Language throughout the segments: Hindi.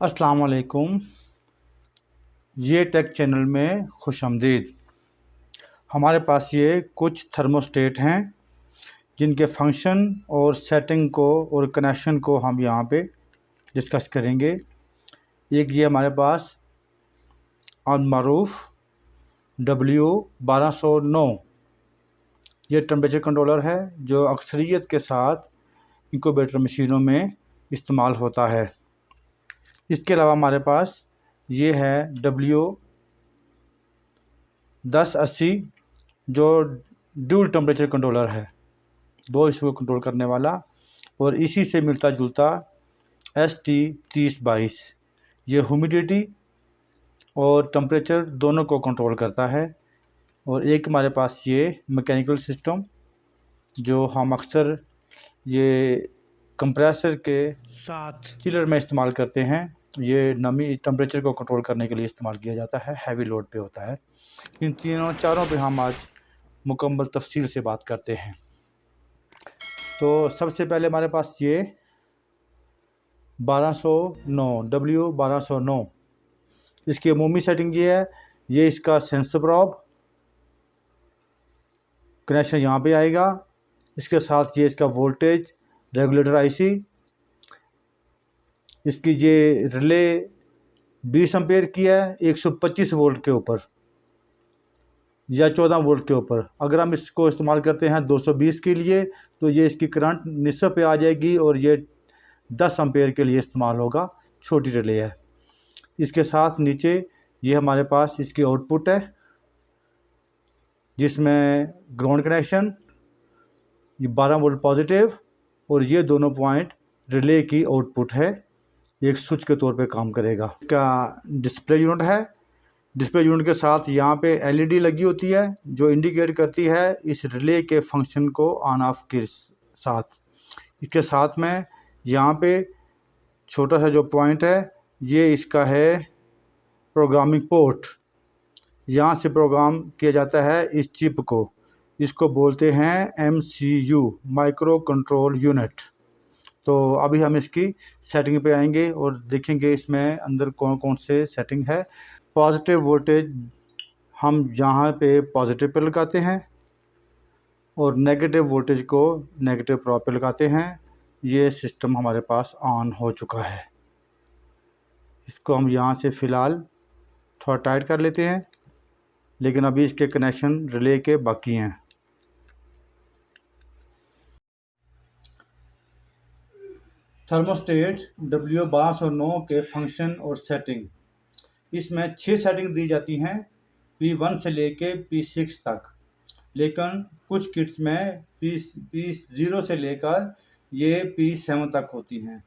अस्सलाम वालेकुम। ये टेक चैनल में खुशामदीद। हमारे पास ये कुछ थर्मोस्टेट हैं जिनके फंक्शन और सेटिंग को और कनेक्शन को हम यहाँ पे डिस्कस करेंगे। एक ये हमारे पास अनमारूफ W1209 ये टेम्परेचर कंट्रोलर है जो अक्सरियत के साथ इंक्यूबेटर मशीनों में इस्तेमाल होता है। इसके अलावा हमारे पास ये है W1080 जो ड्यूल टेम्परेचर कंट्रोलर है, दो इसको कंट्रोल करने वाला, और इसी से मिलता जुलता ST3022 ये ह्यूमिडिटी और टेम्परेचर दोनों को कंट्रोल करता है। और एक हमारे पास ये मैकेनिकल सिस्टम जो हम अक्सर ये कंप्रेसर के साथ चिलर में इस्तेमाल करते हैं, ये नमी टेम्परेचर को कंट्रोल करने के लिए इस्तेमाल किया जाता है, हैवी लोड पे होता है। इन चारों पे हम आज मुकम्मल तफसील से बात करते हैं। तो सबसे पहले हमारे पास ये 1209 W1209 इसकी अमूमी सेटिंग ये है। ये इसका सेंसर प्रॉब कनेक्शन यहाँ पे आएगा। इसके साथ ये इसका वोल्टेज रेगुलेटर IC, इसकी ये रिले 20 एम्पेयर की है 125 वोल्ट के ऊपर या 14 वोल्ट के ऊपर। अगर हम इसको इस्तेमाल करते हैं 220 के लिए तो ये इसकी करंट निस्फ पे आ जाएगी और ये 10 एम्पेयर के लिए इस्तेमाल होगा, छोटी रिले है। इसके साथ नीचे ये हमारे पास इसकी आउटपुट है जिसमें ग्राउंड कनेक्शन, ये 12 वोल्ट पॉजिटिव, और ये दोनों पॉइंट रिले की आउटपुट है, एक स्विच के तौर पे काम करेगा। इसका डिस्प्ले यूनिट है। डिस्प्ले यूनिट के साथ यहाँ पे LED लगी होती है जो इंडिकेट करती है इस रिले के फंक्शन को ऑन ऑफ के साथ। इसके साथ में यहाँ पे छोटा सा जो पॉइंट है ये इसका है प्रोग्रामिंग पोर्ट। यहाँ से प्रोग्राम किया जाता है इस चिप को, इसको बोलते हैं MCU माइक्रो कंट्रोल यूनिट। तो अभी हम इसकी सेटिंग पे आएंगे और देखेंगे इसमें अंदर कौन कौन से सेटिंग है। पॉजिटिव वोल्टेज हम यहाँ पे पॉजिटिव पे लगाते हैं और नेगेटिव वोल्टेज को नेगेटिव प्रॉप पे लगाते हैं। ये सिस्टम हमारे पास ऑन हो चुका है। इसको हम यहाँ से फ़िलहाल थोड़ा टाइट कर लेते हैं, लेकिन अभी इसके कनेक्शन रिले के बाकी हैं। थर्मोस्टेट W1209 के फंक्शन और सेटिंग, इसमें 6 सेटिंग दी जाती हैं P1 से लेके P6 तक, लेकिन कुछ किट्स में P0 से लेकर ये P7 तक होती हैं।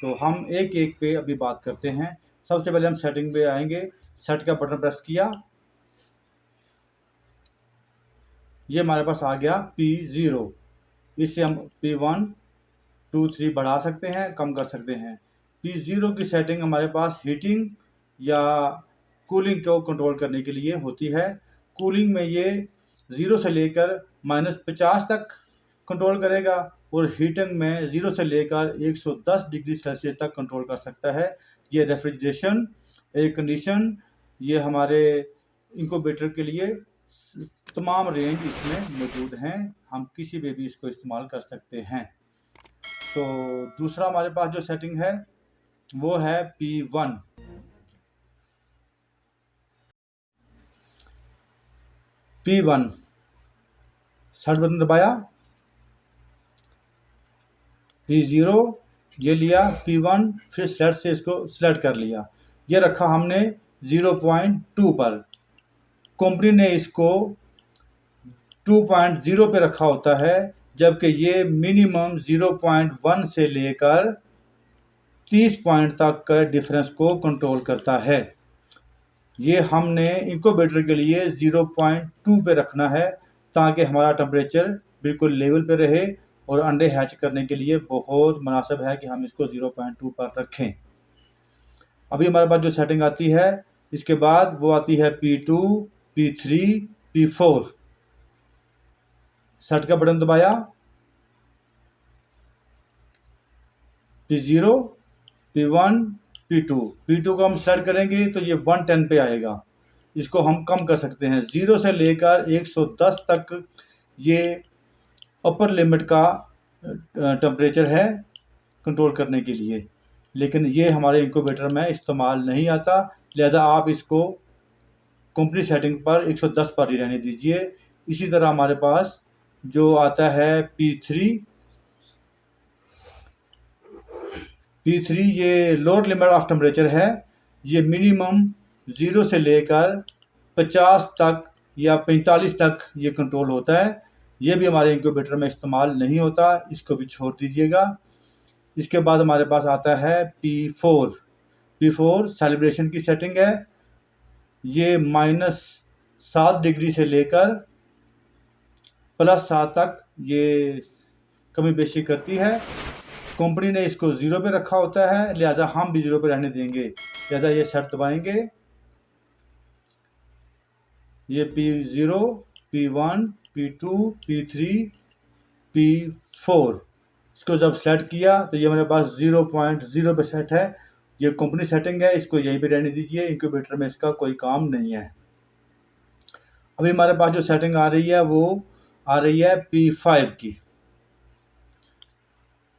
तो हम एक एक पे अभी बात करते हैं। सबसे पहले हम सेटिंग पे आएंगे। सेट का बटन प्रेस किया, ये हमारे पास आ गया P0। इससे हम P1 2 3 बढ़ा सकते हैं, कम कर सकते हैं। P0 की सेटिंग हमारे पास हीटिंग या कूलिंग को कंट्रोल करने के लिए होती है। कूलिंग में ये 0 से लेकर -50 तक कंट्रोल करेगा और हीटिंग में 0 से लेकर 110 डिग्री सेल्सियस तक कंट्रोल कर सकता है। ये रेफ्रिजरेशन, एयर कंडीशन, ये हमारे इंक्यूबेटर के लिए तमाम रेंज इसमें मौजूद हैं। हम किसी में भी इसको इस्तेमाल कर सकते हैं। तो दूसरा हमारे पास जो सेटिंग है वो है P1। सर्च बटन दबाया, P0 ये लिया, P1 फिर सेलेक्ट से इसको सिलेक्ट कर लिया, ये रखा हमने 0.2 पर। कंपनी ने इसको 2.0 पे रखा होता है, जबकि ये मिनिमम 0.1 से लेकर 30 पॉइंट तक का डिफरेंस को कंट्रोल करता है। ये हमने इंक्यूबेटर के लिए 0.2 पे रखना है ताकि हमारा टेम्परेचर बिल्कुल लेवल पे रहे और अंडे हैच करने के लिए बहुत मुनासिब है कि हम इसको 0.2 पर रखें। अभी हमारे पास जो सेटिंग आती है इसके बाद वो आती है P2, P3, P4। सेट का बटन दबाया, P0, P1, P2 को हम सेलेक्ट करेंगे तो ये 110 पे आएगा। इसको हम कम कर सकते हैं, 0 से लेकर 110 तक ये अपर लिमिट का टेम्परेचर है कंट्रोल करने के लिए, लेकिन ये हमारे इंक्यूबेटर में इस्तेमाल नहीं आता। लिहाजा आप इसको कंपनी सेटिंग पर 110 पर ही रहने दीजिए। इसी तरह हमारे पास जो आता है P3 ये लोअर लिमिट ऑफ टेम्परेचर है। ये मिनिमम 0 से लेकर 50 तक या 45 तक ये कंट्रोल होता है। ये भी हमारे इंक्यूबेटर में इस्तेमाल नहीं होता, इसको भी छोड़ दीजिएगा। इसके बाद हमारे पास आता है P4 सेलिब्रेशन की सेटिंग है। ये -7 डिग्री से लेकर +7 तक ये कमी बेशी करती है। कंपनी ने इसको 0 पे रखा होता है, लिहाजा हम भी 0 पे रहने देंगे। लिहाजा ये शर्त दबाएंगे, ये P0, P1, P2, P3, P4 इसको जब सेट किया तो ये मेरे पास 0.0 पे सेट है। ये कंपनी सेटिंग है, इसको यहीं पे रहने दीजिए, इंक्यूबेटर में इसका कोई काम नहीं है। अभी हमारे पास जो सेटिंग आ रही है वो आ रही है P5 की।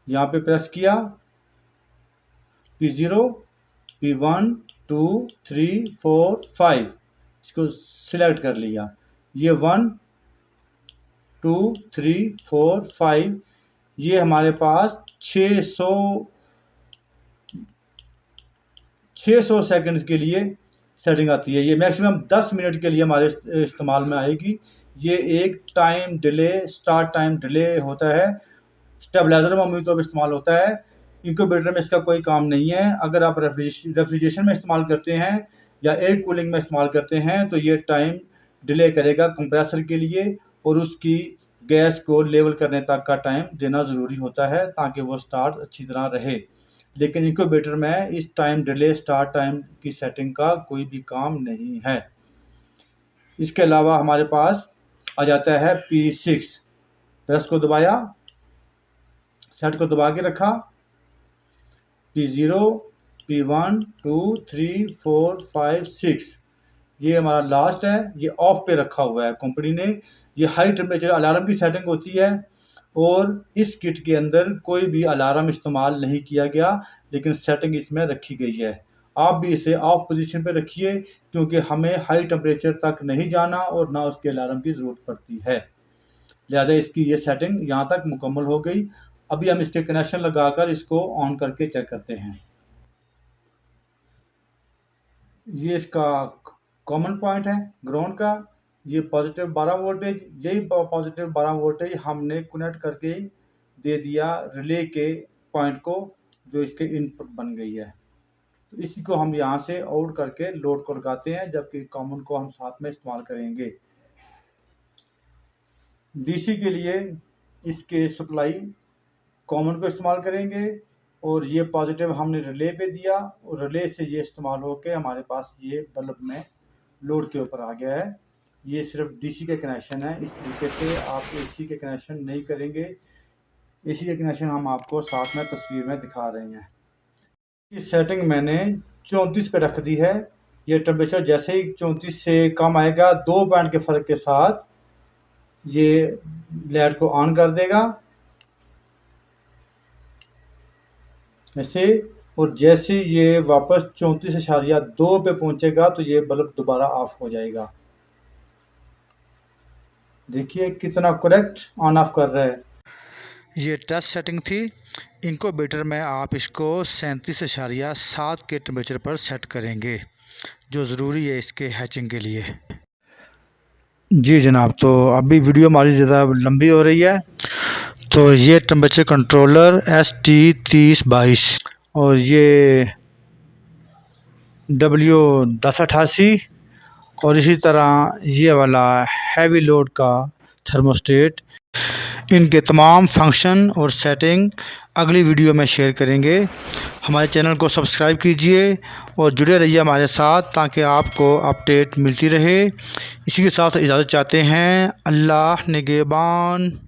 यहाँ पे प्रेस किया, P0, P1, 2, 3, 4, 5 इसको सिलेक्ट कर लिया। ये 1, 2, 3, 4, 5 ये हमारे पास 600 सेकंड्स के लिए सेटिंग आती है। ये मैक्सिमम 10 मिनट के लिए हमारे इस्तेमाल में आएगी। ये एक time delay, start time delay होता है, स्टेबलाइजर में अमूमी तौर पर इस्तेमाल होता है। इंक्यूबेटर में इसका कोई काम नहीं है। अगर आप रेफ्रिजरेशन में इस्तेमाल करते हैं या एयर कूलिंग में इस्तेमाल करते हैं तो ये टाइम डिले करेगा कंप्रेसर के लिए, और उसकी गैस को लेवल करने तक का टाइम देना ज़रूरी होता है ताकि वो स्टार्ट अच्छी तरह रहे। लेकिन इंक्यूबेटर में इस टाइम डिले, स्टार्ट टाइम की सेटिंग का कोई भी काम नहीं है। इसके अलावा हमारे पास आ जाता है P6। प्रेस को दबाया, सेट को दबा के रखा, P0, P1, 2, 3, 4, 5, 6 ये हमारा लास्ट है। ये ऑफ पे रखा हुआ है कंपनी ने। ये हाई टेम्परेचर अलार्म की सेटिंग होती है और इस किट के अंदर कोई भी अलार्म इस्तेमाल नहीं किया गया, लेकिन सेटिंग इसमें रखी गई है। आप भी इसे ऑफ पोजीशन पे रखिए क्योंकि हमें हाई टेम्परेचर तक नहीं जाना और ना उसके अलार्म की ज़रूरत पड़ती है। लिहाजा इसकी ये सेटिंग यहाँ तक मुकम्मल हो गई। अभी हम इसके कनेक्शन लगाकर इसको ऑन करके चेक करते हैं। ये इसका कॉमन पॉइंट है ग्राउंड का। ये पॉजिटिव 12 वोल्टेज, यही पॉजिटिव 12 वोल्टेज हमने कनेक्ट करके दे दिया रिले के पॉइंट को, जो इसके इनपुट बन गई है। तो इसी को हम यहाँ से आउट करके लोड को लगाते हैं, जबकि कॉमन को हम साथ में इस्तेमाल करेंगे। डीसी के लिए इसके सप्लाई कॉमन को इस्तेमाल करेंगे और ये पॉजिटिव हमने रिले पे दिया और रिले से ये इस्तेमाल होकर हमारे पास ये बल्ब में लोड के ऊपर आ गया है। ये सिर्फ डीसी के कनेक्शन है। इस तरीके से आप एसी के कनेक्शन नहीं करेंगे। एसी के कनेक्शन हम आपको साथ में तस्वीर में दिखा रहे हैं। इस सेटिंग मैंने 34 पे रख दी है। ये टेम्परेचर जैसे ही 34 से कम आएगा, 2 बैंड के फ़र्क के साथ ये लाइट को ऑन कर देगा ऐसे, और जैसे ये वापस 34.2 पे पहुंचेगा तो ये बल्ब दोबारा ऑफ हो जाएगा। देखिए कितना करेक्ट ऑन ऑफ कर रहा है। ये टेस्ट सेटिंग थी। इंक्यूबेटर में आप इसको 37.7 के टेम्परेचर पर सेट करेंगे, जो ज़रूरी है इसके हैचिंग के लिए। जी जनाब, तो अभी वीडियो हमारी ज़्यादा लंबी हो रही है। तो ये टेम्परेचर कंट्रोलर ST3022 और ये W1088 और इसी तरह ये वाला हैवी लोड का थर्मोस्टेट, इनके तमाम फंक्शन और सेटिंग अगली वीडियो में शेयर करेंगे। हमारे चैनल को सब्सक्राइब कीजिए और जुड़े रहिए हमारे साथ ताकि आपको अपडेट मिलती रहे। इसी के साथ इजाज़त चाहते हैं। अल्लाह निगहबान।